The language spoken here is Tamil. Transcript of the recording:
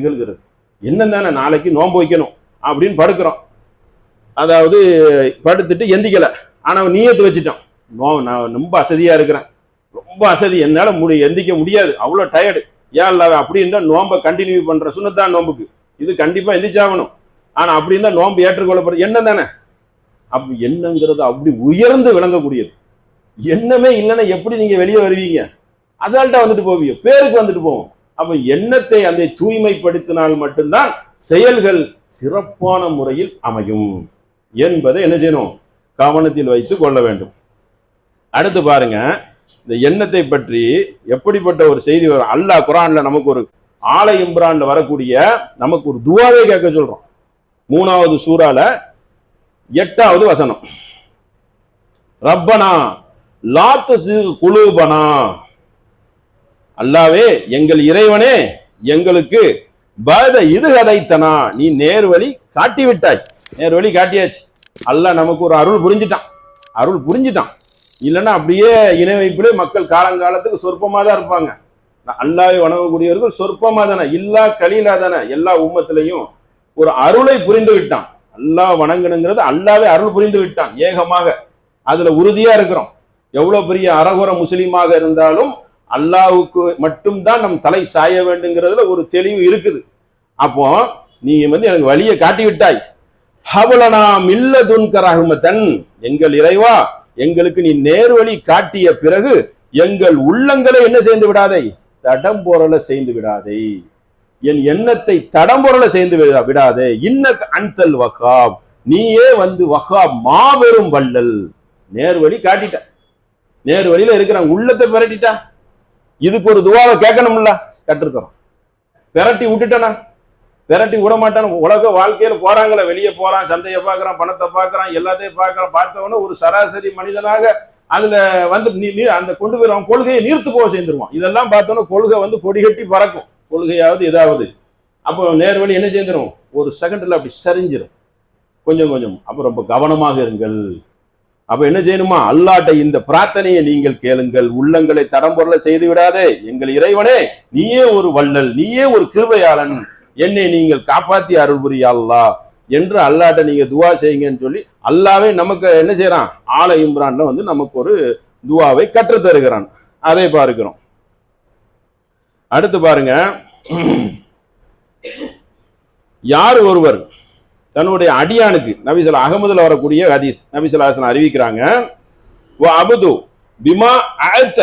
திகழ்கிறது. என்னந்தானே நாளைக்கு நோன்பு வைக்கணும் அப்படின்னு படுக்கிறோம். அதாவது படுத்துட்டு எந்திக்கல, ஆனா நீயத்து வச்சுட்டோம், நான் ரொம்ப அசதியா இருக்கிறேன், ரொம்ப அசதி, என்னால எந்திக்க முடியாது, அவ்வளவு டயர்டு, ஏன் இல்ல அப்படின்னா நோன்பை கண்டினியூ பண்ற சுன்னத்தான் நோம்புக்கு இது கண்டிப்பா எந்திரிச்சாகணும். ஆனா அப்படி இருந்தா நோன்பு ஏற்றுக்கொள்ளப்படுற எண்ணம் தானே. அப்படி எண்ணங்கிறது அப்படி உயர்ந்து விளங்கக்கூடியது. எண்ணமே இல்லைன்னா எப்படி நீங்க வெளியே வருவீங்க? அசால்ட்டா வந்துட்டு போவீங்க, பேருக்கு வந்துட்டு போவோம். அப்ப எண்ணத்தை அந்த தூய்மைப்படுத்தினால் மட்டும்தான் செயல்கள் சிறப்பான முறையில் அமையும் என்பதை என்ன செய்யணும், கவனத்தில் வைத்து கொள்ள வேண்டும். அடுத்து பாருங்க, இந்த எண்ணத்தை பற்றி எப்படிப்பட்ட ஒரு செய்தி வரும். அல்லாஹ் குர்ஆன்ல நமக்கு ஒரு ஆலை இம்ரான்ல வரக்கூடிய நமக்கு ஒரு துஆவே கேட்க சொல்றோம். 3வது சூறால 8வது வசனம், ரப்பனா லா துஸிக் குலூபனா, அல்லாவே எங்கள் இறைவனே எங்களுக்கு பஅத இத் ஹதைத்தனா, நீ நேர்வழி காட்டி விட்டாய், நேர்வழி காட்டியாச்சு. அல்லாஹ் நமக்கு ஒரு அருள் புரிஞ்சிட்டான். இல்லைன்னா அப்படியே இணை வைப்பிலே மக்கள் காலங்காலத்துக்கு சொற்பமா தான் இருப்பாங்க. அல்லாஹ்வை வணங்கக்கூடியவர்கள் சொற்பமா தானே, இல்லா கலீலா தானே. எல்லா உம்மத்திலையும் ஒரு அருளை புரிந்து விட்டான். அல்லாஹ் வணங்கணுங்கிறது அல்லாஹ்வே அருள் புரிந்து விட்டான் ஏகமாக. அதுல உறுதியா இருக்கிறோம். எவ்வளவு பெரிய அரகுர முஸ்லீமாக இருந்தாலும் அல்லாஹ்வுக்கு மட்டும்தான் நம் தலை சாய வேண்டுங்கிறதுல ஒரு தெளிவு இருக்குது. அப்போ நீ எனக்கு வழியை காட்டி விட்டாய். ஹபலனா மில்லதுன்க ரஹ்மத்தன், எங்கள் இறைவா எங்களுக்கு நீ நேர்வழி காட்டிய பிறகு எங்கள் உள்ளங்களை என்ன செய்து விடாதே, தடம்பொரல செய்து விடாதே, என் எண்ணத்தை தடம்பொரல செய்து விடாதே. இன்னக அன்தல் வஹாப், நீயே வஹாப் மாபெரும் வள்ளல். நேர்வழி காட்டிட்ட, நேர்வழியில இருக்கிறான், உள்ளத்தை பிரட்டிட்டா. இதுக்கு ஒரு துவாவை கேட்கணும்ல, கற்றுத்தரோம். பிரட்டி விட்டுட்டனா, பிரட்டி விட மாட்டான். உலக வாழ்க்கையில போறாங்களே, வெளியே போறான், சந்தையை பார்க்கறான், பணத்தை பார்க்கறான், எல்லாத்தையும் பார்க்கறான். பார்த்தவன ஒரு சராசரி மனிதனாக அதுல அந்த கொண்டு போய் அவன் கொள்கையை நீர்த்து போக சேர்ந்துருவான். இதெல்லாம் பார்த்தோன்னா கொள்கை கொடிகட்டி பறக்கும், கொள்கையாவது ஏதாவது. அப்போ நேர்வழி என்ன செய்திரும், ஒரு செகண்ட்ல அப்படி சரிஞ்சிடும் கொஞ்சம் கொஞ்சம். அப்ப ரொம்ப கவனமாக இருங்கள். அப்ப என்ன செய்யணுமா, அல்லாட்ட இந்த பிரார்த்தனையை நீங்கள் கேளுங்கள், உள்ளங்களை தடம்பொருள செய்து விடாதே. எங்கள் இறைவனே நீயே ஒரு வள்ளல், நீயே ஒரு கிருபையாளன், என்னை நீங்கள் காப்பாத்தி அருள் புரியா அல்லாஹ் என்று அல்லாட்ட நீங்க துவா செய்யுங்கன்னு சொல்லி அல்லாவே நமக்கு என்ன செய்யறான், ஆலை இம்ரான்ல நமக்கு ஒரு துவாவை கற்று தருகிறான். அதை பார்க்கிறோம். அடுத்து பாருங்க, யார் ஒருவர் தன்னுடைய அடியானுக்கு, நபிசல் அகமதுல வரக்கூடிய ஹதீஸ், நபிசல் அறிவிக்கிறாங்க, வ அபது பிமா அஅத